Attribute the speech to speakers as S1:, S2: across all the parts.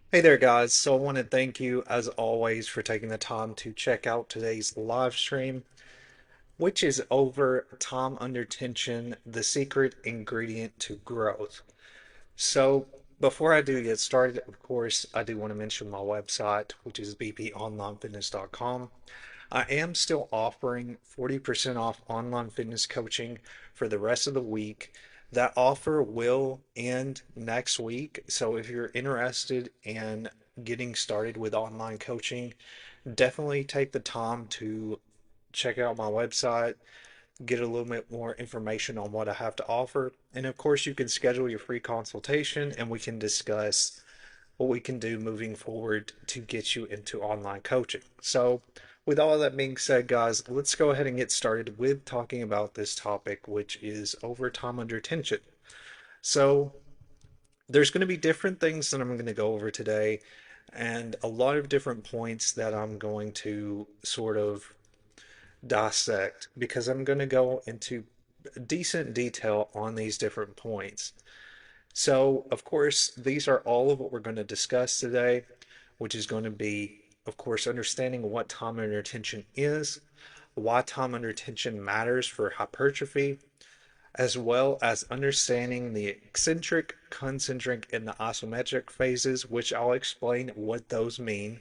S1: Hey there, guys. So I want to thank you, as always, for taking the time to check out today's live stream, which is over Time Under Tension, the secret ingredient to growth. So before I do get started, of course, I do want to mention my website, which is bponlinefitness.com. I am still offering 40% off online fitness coaching for the rest of the week. That offer will end next week. So if you're interested in getting started with online coaching, definitely take the time to check out my website, get a little bit more information on what I have to offer. And of course, you can schedule your free consultation and we can discuss what we can do moving forward to get you into online coaching. So, with all that being said, guys, let's go ahead and get started with talking about this topic, which is overtime under tension. So, there's going to be different things that I'm going to go over today, and a lot of different points that I'm going to sort of dissect because I'm going to go into decent detail on these different points. So, of course, these are all of what we're going to discuss today, which is going to be, of course, understanding what time under tension is, why time under tension matters for hypertrophy, as well as understanding the eccentric, concentric, and the isometric phases, which I'll explain what those mean.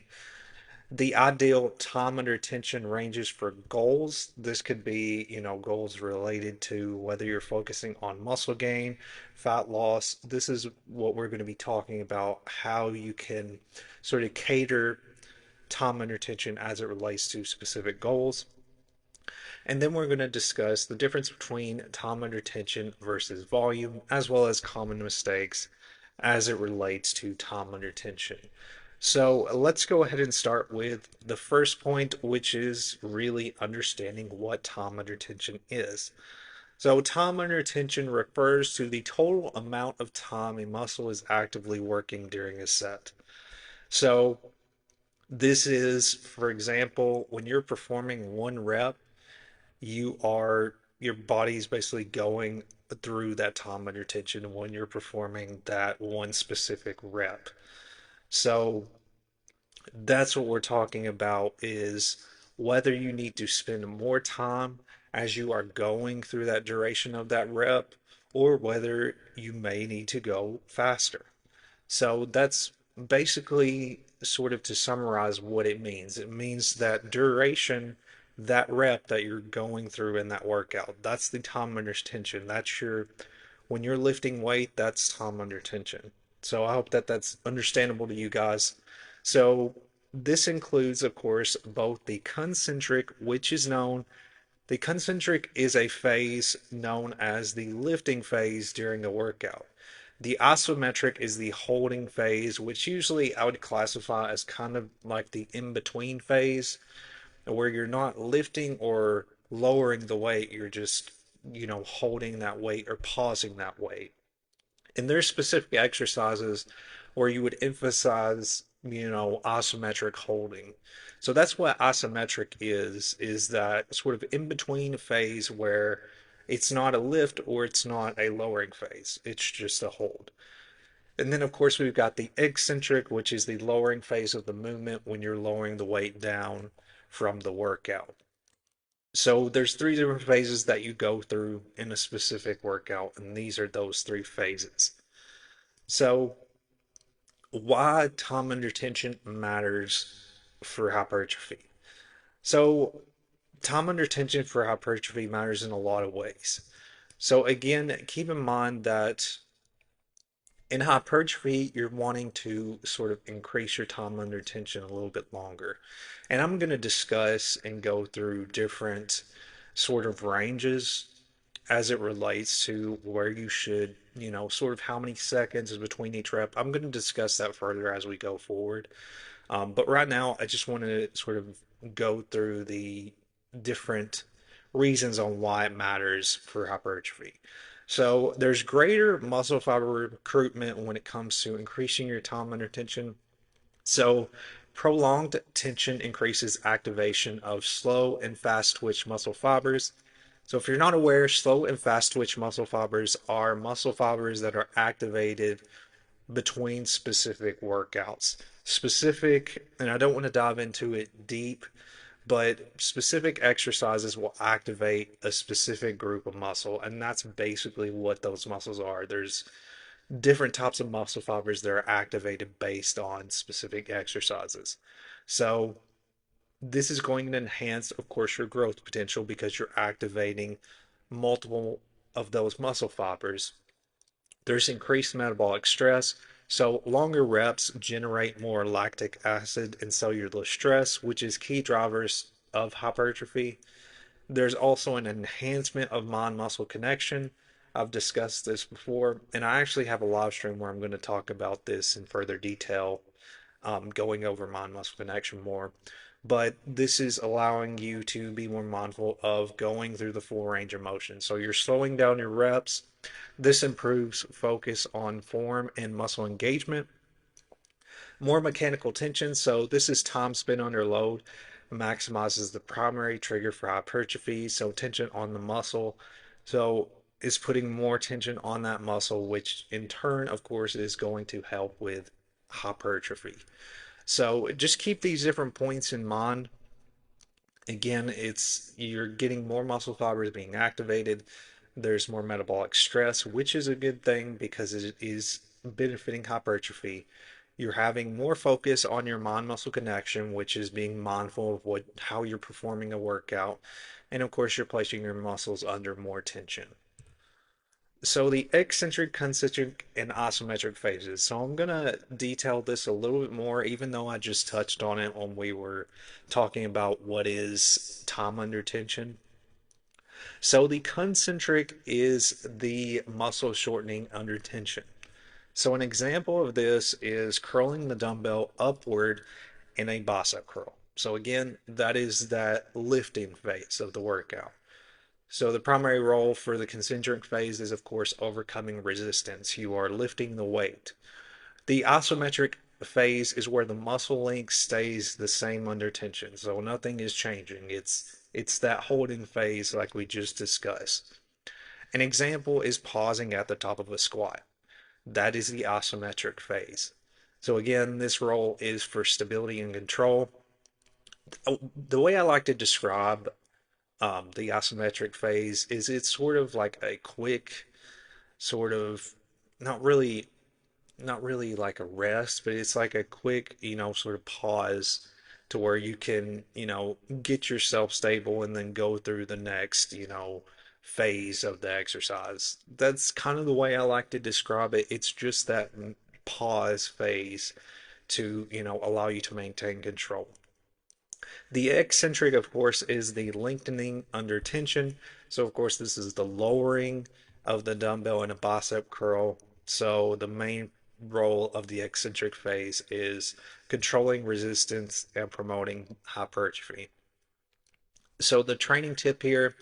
S1: The ideal time under tension ranges for goals. This could be, goals related to whether you're focusing on muscle gain, fat loss. This is what we're going to be talking about, how you can sort of cater time under tension as it relates to specific goals. And then we're going to discuss the difference between time under tension versus volume, as well as common mistakes as it relates to time under tension. So let's go ahead and start with the first point, which is really understanding what time under tension is. So, time under tension refers to the total amount of time a muscle is actively working during a set. So, this is, for example, when you're performing one rep, your body's basically going through that time under tension when you're performing that one specific rep. So, that's what we're talking about is whether you need to spend more time as you are going through that duration of that rep or whether you may need to go faster. So that's basically sort of to summarize what it means. It means that duration, that rep that you're going through in that workout, that's the time under tension. When you're lifting weight, that's time under tension. So I hope that that's understandable to you guys. So this includes, of course, both the concentric, the concentric is a phase known as the lifting phase during a workout. The isometric is the holding phase, which usually I would classify as kind of like the in between phase, where you're not lifting or lowering the weight, you're just, holding that weight or pausing that weight. And there's specific exercises where you would emphasize, isometric holding. So that's what isometric is that sort of in between phase where it's not a lift or it's not a lowering phase. It's just a hold. And then, of course, we've got the eccentric, which is the lowering phase of the movement when you're lowering the weight down from the workout. So there's three different phases that you go through in a specific workout, and these are those three phases. So why time under tension matters for hypertrophy. So time under tension for hypertrophy matters in a lot of ways. So again, keep in mind that in hypertrophy, you're wanting to sort of increase your time under tension a little bit longer. And I'm going to discuss and go through different sort of ranges as it relates to where you should, sort of how many seconds is between each rep. I'm going to discuss that further as we go forward. But right now, I just want to sort of go through the different reasons on why it matters for hypertrophy. So there's greater muscle fiber recruitment when it comes to increasing your time under tension. So prolonged tension increases activation of slow and fast twitch muscle fibers. So if you're not aware, slow and fast twitch muscle fibers are muscle fibers that are activated between specific workouts. Specific, and I don't want to dive into it deep, but specific exercises will activate a specific group of muscle, and that's basically what those muscles are. There's different types of muscle fibers that are activated based on specific exercises. So this is going to enhance, of course, your growth potential because you're activating multiple of those muscle fibers. There's increased metabolic stress. So longer reps generate more lactic acid and cellular stress, which is key drivers of hypertrophy. There's also an enhancement of mind muscle connection. I've discussed this before, and I actually have a live stream where I'm going to talk about this in further detail, going over mind muscle connection more. But this is allowing you to be more mindful of going through the full range of motion. So you're slowing down your reps. This improves focus on form and muscle engagement. More mechanical tension. So this is time spent under load, maximizes the primary trigger for hypertrophy. So tension on the muscle. So is putting more tension on that muscle, which in turn, of course, is going to help with hypertrophy. So just keep these different points in mind. Again, it's you're getting more muscle fibers being activated. There's more metabolic stress, which is a good thing because it is benefiting hypertrophy. You're having more focus on your mind muscle connection, which is being mindful of how you're performing a workout. And of course, you're placing your muscles under more tension. So the eccentric, concentric, and isometric phases. So I'm gonna detail this a little bit more, even though I just touched on it when we were talking about what is time under tension. So the concentric is the muscle shortening under tension. So an example of this is curling the dumbbell upward in a bicep curl. So again, that is that lifting phase of the workout. So the primary role for the concentric phase is, of course, overcoming resistance. You are lifting the weight. The isometric phase is where the muscle length stays the same under tension. So nothing is changing. It's that holding phase like we just discussed. An example is pausing at the top of a squat. That is the isometric phase. So again, this role is for stability and control. The way I like to describe the isometric phase is it's sort of like a quick sort of not really not really like a rest, but it's like a quick, sort of pause to where you can, get yourself stable and then go through the next, phase of the exercise. That's kind of the way I like to describe it. It's just that pause phase to, allow you to maintain control. The eccentric, of course, is the lengthening under tension. So, of course, this is the lowering of the dumbbell in a bicep curl. So, the main role of the eccentric phase is controlling resistance and promoting hypertrophy. So, the training tip here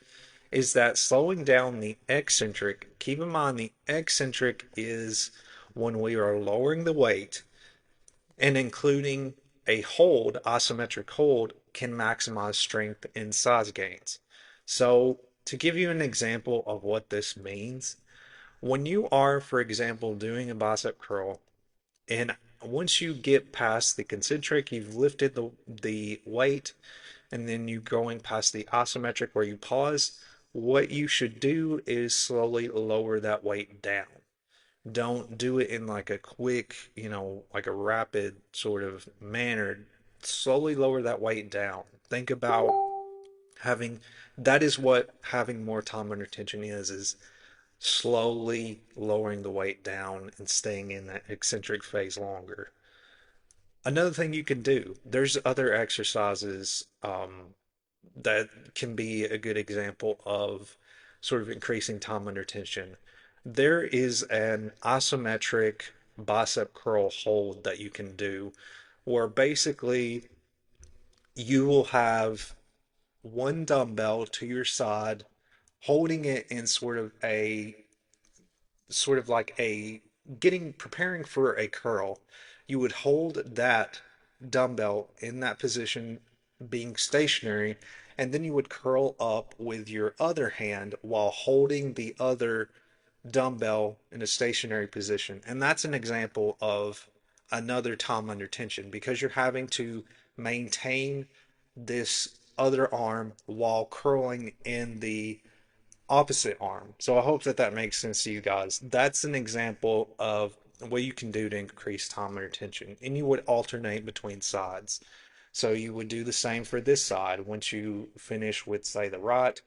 S1: is that slowing down the eccentric, keep in mind the eccentric is when we are lowering the weight and including a hold, isometric hold, can maximize strength and size gains. So, to give you an example of what this means, when you are, for example, doing a bicep curl, and once you get past the concentric, you've lifted the weight, and then you're going past the isometric where you pause, what you should do is slowly lower that weight down. Don't do it in like a quick, like a rapid sort of manner. Slowly lower that weight down. Think about having that is what having more time under tension is slowly lowering the weight down and staying in that eccentric phase longer. Another thing you can do, there's other exercises that can be a good example of sort of increasing time under tension. There is an isometric bicep curl hold that you can do where basically you will have one dumbbell to your side holding it in sort of like a getting preparing for a curl. You would hold that dumbbell in that position being stationary, and then you would curl up with your other hand while holding the other dumbbell in a stationary position. And that's an example of another time under tension because you're having to maintain this other arm while curling in the opposite arm. So I hope that that makes sense to you guys. That's an example of what you can do to increase time under tension. And you would alternate between sides. So you would do the same for this side. Once you finish with, say, the right,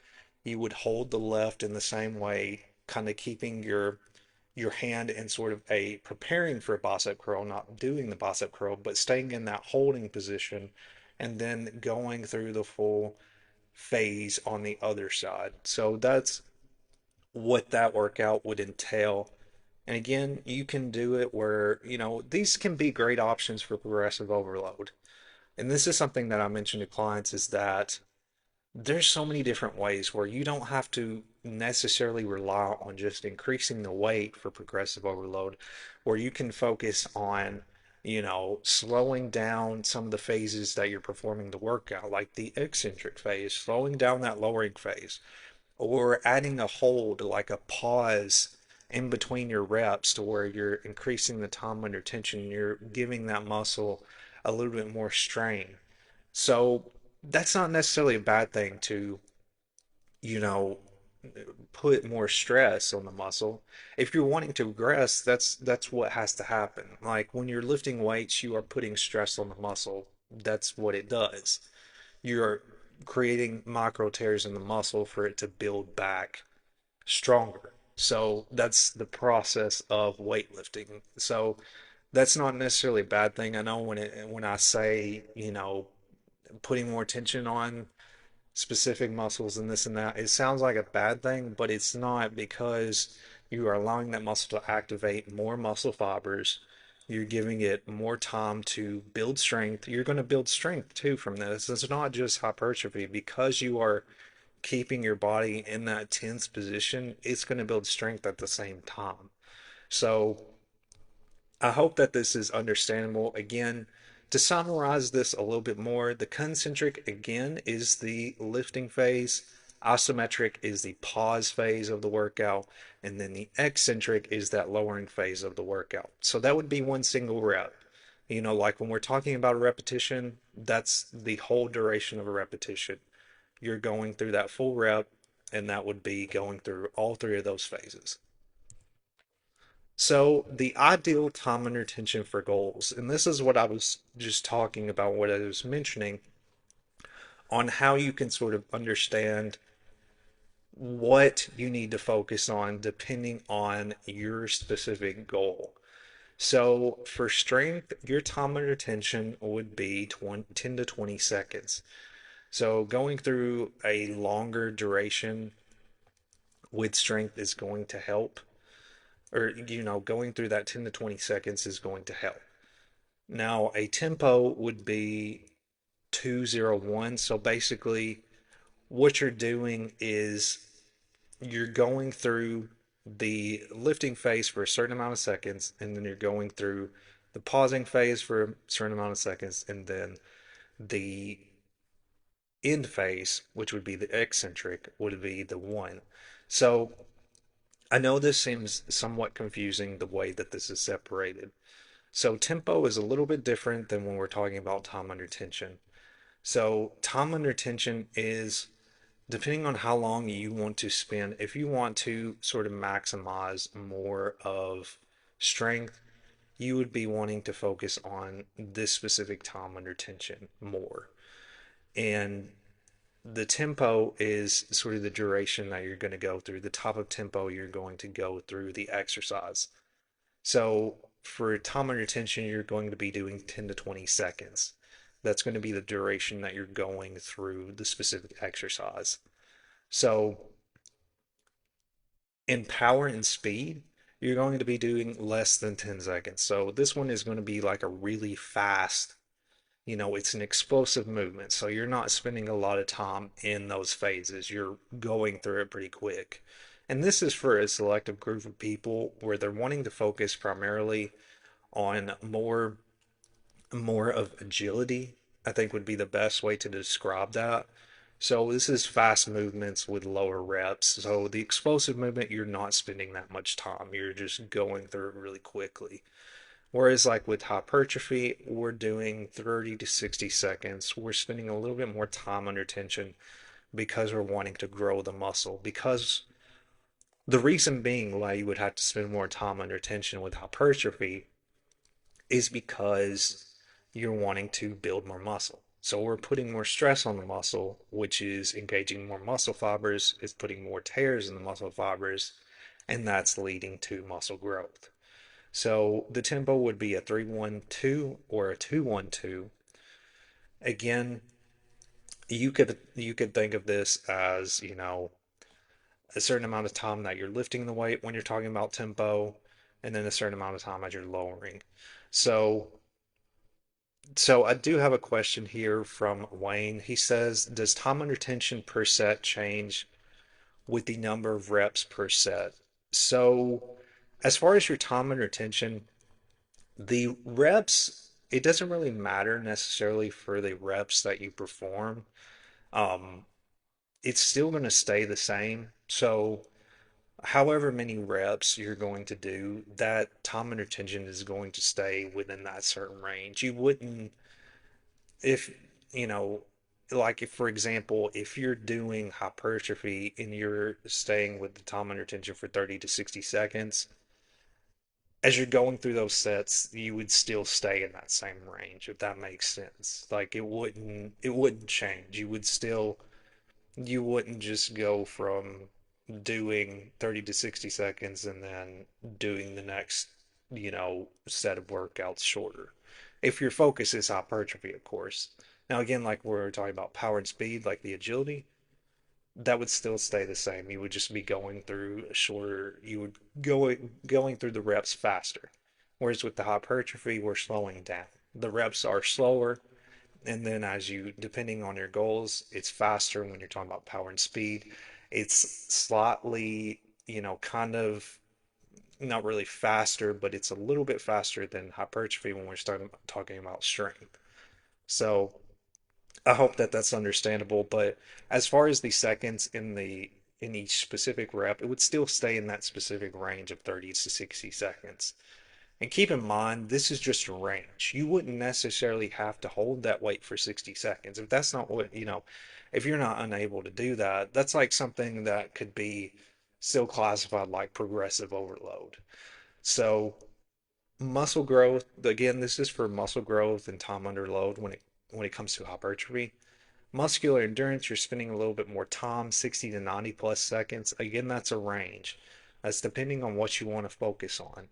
S1: you would hold the left in the same way, kind of keeping your hand in sort of a preparing for a bicep curl, not doing the bicep curl, but staying in that holding position and then going through the full phase on the other side. So that's what that workout would entail. And again, you can do it where, these can be great options for progressive overload. And this is something that I mentioned to clients is that there's so many different ways where you don't have to necessarily rely on just increasing the weight for progressive overload, where you can focus on, slowing down some of the phases that you're performing the workout, like the eccentric phase, slowing down that lowering phase, or adding a hold, like a pause in between your reps to where you're increasing the time under tension, you're giving that muscle a little bit more strain. So that's not necessarily a bad thing to, you know, put more stress on the muscle. If you're wanting to progress, that's what has to happen. Like when you're lifting weights, you are putting stress on the muscle. That's what it does. You're creating micro tears in the muscle for it to build back stronger. So that's the process of weightlifting. So that's not necessarily a bad thing. I know when I say, putting more tension on specific muscles and this and that, it sounds like a bad thing, but it's not because you are allowing that muscle to activate more muscle fibers. You're giving it more time to build strength. You're going to build strength too from this. It's not just hypertrophy because you are keeping your body in that tense position, it's going to build strength at the same time. So I hope that this is understandable. Again, to summarize this a little bit more, the concentric again is the lifting phase, isometric is the pause phase of the workout, and then the eccentric is that lowering phase of the workout. So that would be one single rep. Like when we're talking about a repetition, that's the whole duration of a repetition. You're going through that full rep, and that would be going through all three of those phases. So, the ideal time under tension for goals, and this is what I was just talking about, what I was mentioning on how you can sort of understand what you need to focus on depending on your specific goal. So, for strength, your time under tension would be 10 to 20 seconds. So, going through a longer duration with strength is going to help, or, going through that 10 to 20 seconds is going to help. Now, a tempo would be 201. So basically, what you're doing is you're going through the lifting phase for a certain amount of seconds, and then you're going through the pausing phase for a certain amount of seconds, and then the end phase, which would be the eccentric, would be the one. So I know this seems somewhat confusing the way that this is separated. So tempo is a little bit different than when we're talking about time under tension. So time under tension is depending on how long you want to spend. If you want to sort of maximize more of strength, you would be wanting to focus on this specific time under tension more. And the tempo is sort of the duration that you're going to go through. The type of tempo you're going to go through the exercise. So for time under tension, you're going to be doing 10 to 20 seconds. That's going to be the duration that you're going through the specific exercise. So in power and speed, you're going to be doing less than 10 seconds. So this one is going to be like a really fast, it's an explosive movement. So you're not spending a lot of time in those phases. You're going through it pretty quick. And this is for a selective group of people where they're wanting to focus primarily on more of agility, I think would be the best way to describe that. So this is fast movements with lower reps. So the explosive movement, you're not spending that much time. You're just going through it really quickly. Whereas like with hypertrophy, we're doing 30 to 60 seconds. We're spending a little bit more time under tension because we're wanting to grow the muscle. Because the reason being why you would have to spend more time under tension with hypertrophy is because you're wanting to build more muscle. So we're putting more stress on the muscle, which is engaging more muscle fibers, is putting more tears in the muscle fibers, and that's leading to muscle growth. So the tempo would be a 3-1-2 or a 2-1-2. Again, you could think of this as, a certain amount of time that you're lifting the weight when you're talking about tempo, and then a certain amount of time as you're lowering. So So I do have a question here from Wayne. He says, does time under tension per set change with the number of reps per set? So as far as your time under tension, the reps, it doesn't really matter necessarily for the reps that you perform. Um, it's still going to stay the same. So however many reps you're going to do, that time under tension is going to stay within that certain range. You wouldn't if you know like if for example if you're doing hypertrophy and you're staying with the time under tension for 30 to 60 seconds, as you're going through those sets you would still stay in that same range, if that makes sense. Like it wouldn't change. You wouldn't just go from doing 30 to 60 seconds and then doing the next, set of workouts shorter. If your focus is hypertrophy, of course. Now, again, like we're talking about power and speed, like the agility, that would still stay the same. You would just be going through a shorter, you would going through the reps faster. Whereas with the hypertrophy, we're slowing down. The reps are slower, and then as you, depending on your goals, it's faster when you're talking about power and speed. It's slightly, kind of not really faster, but it's a little bit faster than hypertrophy when we're starting talking about strength. So I hope that that's understandable. But as far as the seconds in each specific rep, it would still stay in that specific range of 30 to 60 seconds. And keep in mind, this is just a range. You wouldn't necessarily have to hold that weight for 60 seconds. If that's not what, if you're not unable to do that, that's like something that could be still classified like progressive overload. So, muscle growth, again, this is for muscle growth and time under load when it comes to hypertrophy. Muscular endurance, you're spending a little bit more time, 60 to 90 plus seconds. Again, that's a range. That's depending on what you want to focus on.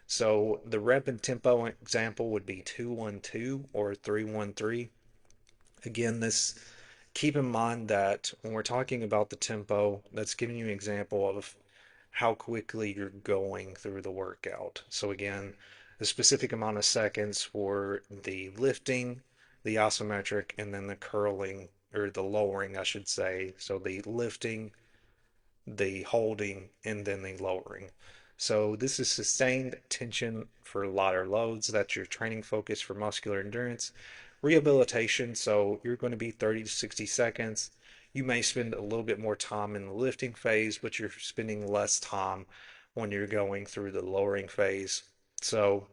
S1: So the rep and tempo example would be 2-1-2 or 3-1-3. Again, this keep in mind that when we're talking about the tempo, that's giving you an example of how quickly you're going through the workout. So again, the specific amount of seconds for the lifting, the isometric, and then the curling or the lowering, I should say. So the lifting, the holding, and then the lowering. So this is sustained tension for lighter loads. That's your training focus for muscular endurance. Rehabilitation, so you're going to be 30 to 60 seconds. You may spend a little bit more time in the lifting phase, but you're spending less time when you're going through the lowering phase. So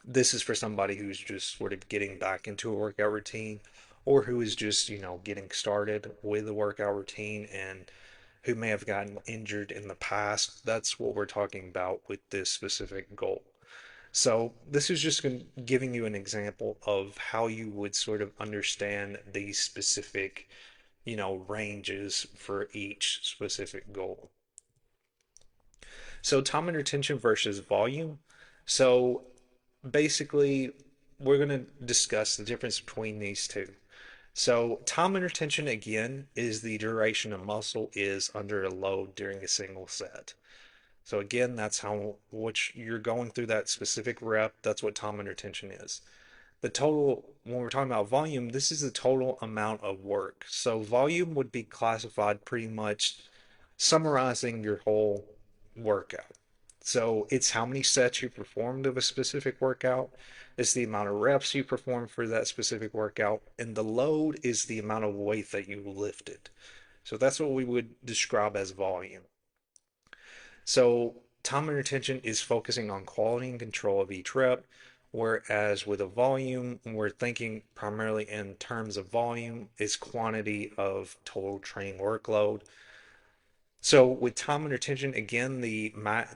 S1: this is for somebody who's just sort of getting back into a workout routine or who is just, getting started with a workout routine and who may have gotten injured in the past. That's what we're talking about with this specific goal. So this is just giving you an example of how you would sort of understand these specific, ranges for each specific goal. So time under tension versus volume. So basically, we're going to discuss the difference between these two. So time under tension again is the duration a muscle is under a load during a single set. So again, that's how which you're going through that specific rep. That's what time under tension is. The total, when we're talking about volume, this is the total amount of work. So volume would be classified pretty much summarizing your whole workout. So it's how many sets you performed of a specific workout, it's the amount of reps you perform for that specific workout, and the load is the amount of weight that you lifted. So that's what we would describe as volume. So time under tension is focusing on quality and control of each rep, whereas with a volume, we're thinking primarily in terms of volume is quantity of total training workload. So with time under tension, again,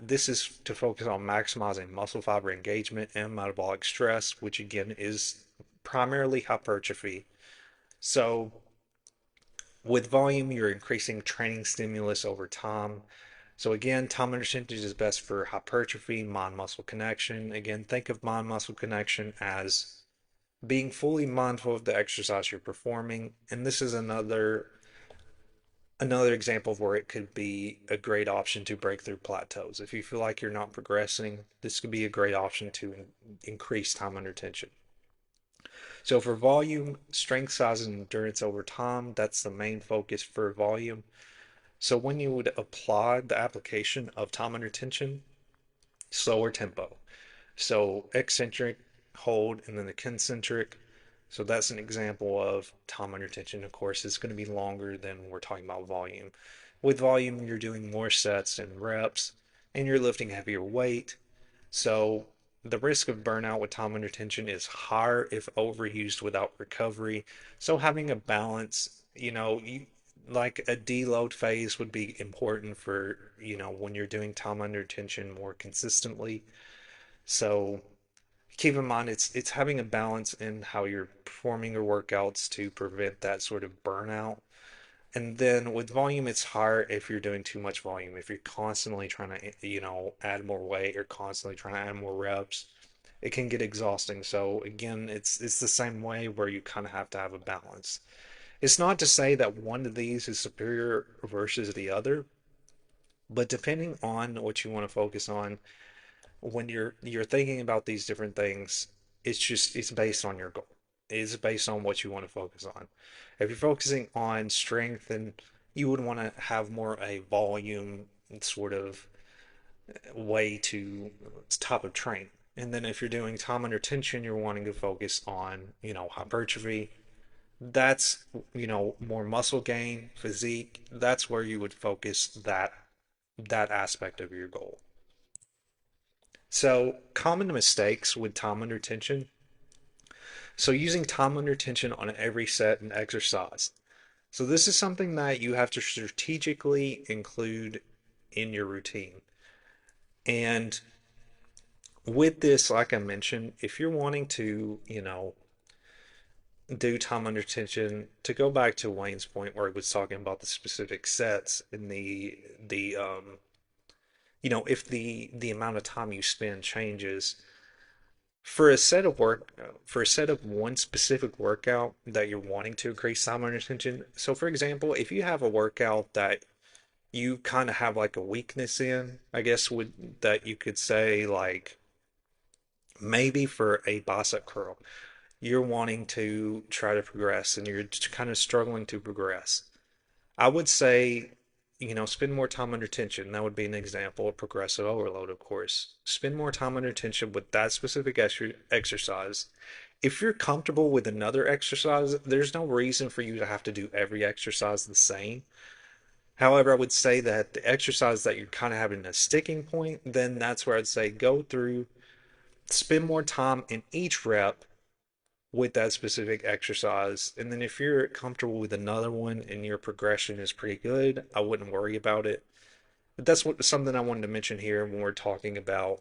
S1: this is to focus on maximizing muscle fiber engagement and metabolic stress, which again is primarily hypertrophy. So with volume, you're increasing training stimulus over time. So again, time under tension is best for hypertrophy, mind-muscle connection. Again, think of mind-muscle connection as being fully mindful of the exercise you're performing. And this is another example of where it could be a great option to break through plateaus. If you feel like you're not progressing, this could be a great option to increase time under tension. So for volume, strength, size, and endurance over time, that's the main focus for volume. So when you would apply the application of time under tension, slower tempo. So eccentric, hold, and then the concentric. So that's an example of time under tension. Of course, it's going to be longer than we're talking about volume. With volume, you're doing more sets and reps, and you're lifting heavier weight. So the risk of burnout with time under tension is higher if overused without recovery. So having a balance, like a deload phase would be important for, when you're doing time under tension more consistently. So keep in mind it's having a balance in how you're performing your workouts to prevent that sort of burnout. And then with volume, it's hard if you're doing too much volume. If you're constantly trying to, add more weight or constantly trying to add more reps, it can get exhausting. So again, it's the same way where you kind of have to have a balance. It's not to say that one of these is superior versus the other, but depending on what you want to focus on, when you're thinking about these different things, it's based on your goal. It's based on what you want to focus on. If you're focusing on strength, then you would want to have more a volume sort of way to type of train. And then if you're doing time under tension, you're wanting to focus on, hypertrophy. That's, more muscle gain, physique. That's where you would focus that aspect of your goal. So, common mistakes with time under tension. So, using time under tension on every set and exercise. So, this is something that you have to strategically include in your routine. And with this, like I mentioned, if you're wanting to, do time under tension, to go back to Wayne's point where he was talking about the specific sets and if the amount of time you spend changes, for a set of one specific workout that you're wanting to increase time under tension. So for example, if you have a workout that you kind of have like a weakness in, I guess would that you could say, like maybe for a bicep curl, you're wanting to try to progress and you're just kind of struggling to progress. I would say, spend more time under tension. That would be an example of progressive overload, of course. Spend more time under tension with that specific exercise. If you're comfortable with another exercise, there's no reason for you to have to do every exercise the same. However, I would say that the exercise that you're kind of having a sticking point, then that's where I'd say go through, spend more time in each rep with that specific exercise. And then if you're comfortable with another one and your progression is pretty good, I wouldn't worry about it. But that's something I wanted to mention here when we're talking about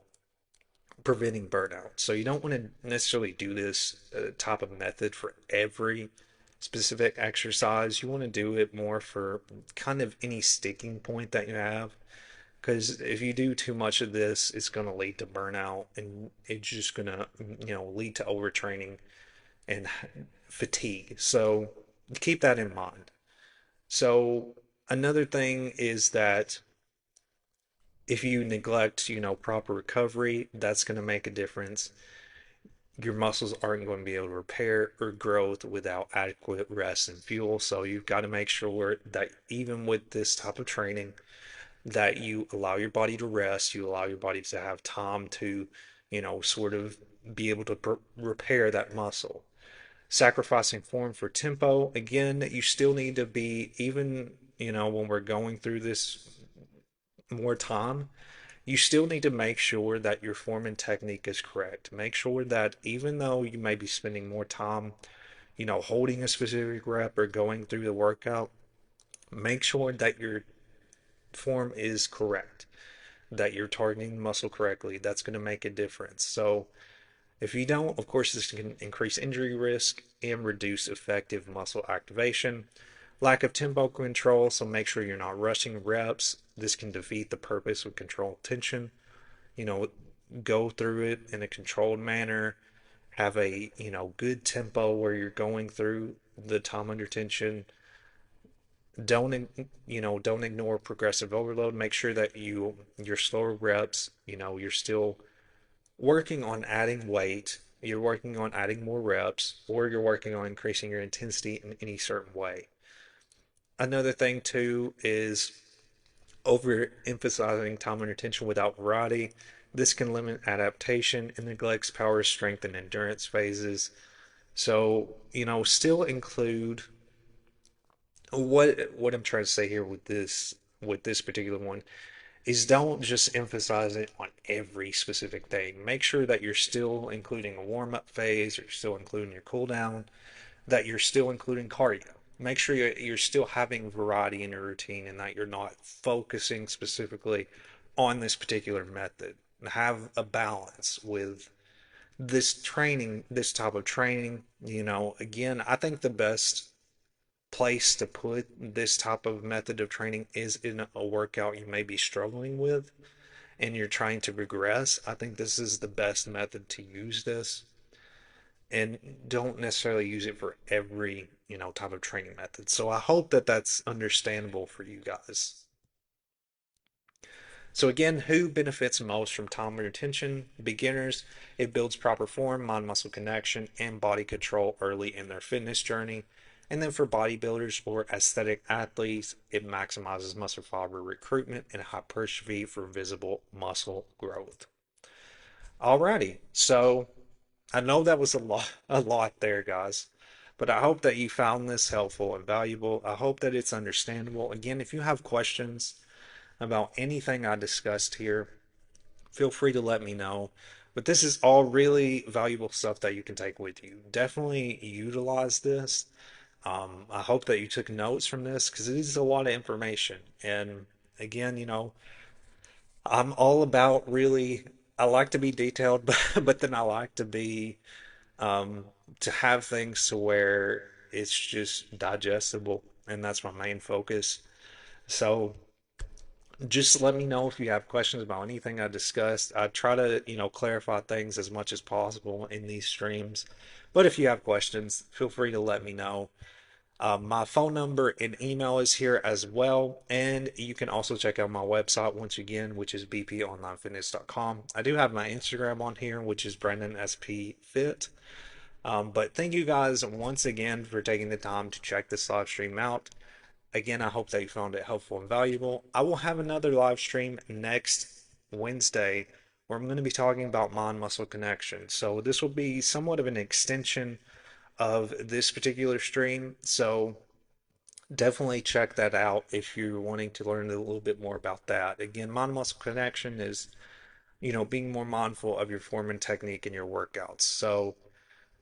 S1: preventing burnout. So you don't want to necessarily do this type of method for every specific exercise. You want to do it more for kind of any sticking point that you have. Because if you do too much of this, it's going to lead to burnout and it's just going to, lead to overtraining and fatigue. So keep that in mind. So another thing is that if you neglect, proper recovery, that's going to make a difference. Your muscles aren't going to be able to repair or growth without adequate rest and fuel. So you've got to make sure that even with this type of training, that you allow your body to rest, you allow your body to have time to, sort of be able to repair that muscle. Sacrificing form for tempo, again, you still need to be, even, when we're going through this more time, you still need to make sure that your form and technique is correct. Make sure that even though you may be spending more time, holding a specific rep or going through the workout, make sure that your form is correct, that you're targeting the muscle correctly. That's going to make a difference. So, if you don't, of course, this can increase injury risk and reduce effective muscle activation. Lack of tempo control, so make sure you're not rushing reps. This can defeat the purpose of controlled tension. You know, go through it in a controlled manner. Have a, good tempo where you're going through the time under tension. Don't ignore progressive overload. Make sure that your slower reps, you're still working on adding weight, you're working on adding more reps, or you're working on increasing your intensity in any certain way. Another thing too is overemphasizing time under tension without variety. This can limit adaptation and neglects power, strength, and endurance phases. So, still include what I'm trying to say here with this particular one is don't just emphasize it on every specific thing. Make sure that you're still including a warm up phase, or you're still including your cool down, that you're still including cardio. Make sure you're still having variety in your routine and that you're not focusing specifically on this particular method. Have a balance with this type of training. Again, I think the best place to put this type of method of training is in a workout you may be struggling with and you're trying to progress. I think this is the best method to use this, and don't necessarily use it for every, type of training method. So I hope that that's understandable for you guys. So again, who benefits most from time retention? Beginners. It builds proper form, mind-muscle connection, and body control early in their fitness journey. And then for bodybuilders or aesthetic athletes, it maximizes muscle fiber recruitment and hypertrophy for visible muscle growth. Alrighty, so I know that was a lot there, guys, but I hope that you found this helpful and valuable. I hope that it's understandable. Again, if you have questions about anything I discussed here, feel free to let me know. But this is all really valuable stuff that you can take with you. Definitely utilize this. I hope that you took notes from this because it is a lot of information. And again, I'm all about really, I like to be detailed, but then I like to be, to have things to where it's just digestible. And that's my main focus. So, just let me know if you have questions about anything I discussed. I try to, clarify things as much as possible in these streams. But if you have questions, feel free to let me know. My phone number and email is here as well. And you can also check out my website once again, which is bponlinefitness.com. I do have my Instagram on here, which is Brendan SP Fit. But thank you guys once again for taking the time to check this live stream out. Again, I hope that you found it helpful and valuable. I will have another live stream next Wednesday where I'm going to be talking about mind muscle connection. So this will be somewhat of an extension of this particular stream. So definitely check that out if you're wanting to learn a little bit more about that. Again, mind muscle connection is, being more mindful of your form and technique in your workouts. So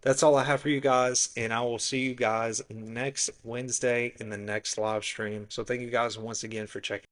S1: that's all I have for you guys, and I will see you guys next Wednesday in the next live stream. So thank you guys once again for checking.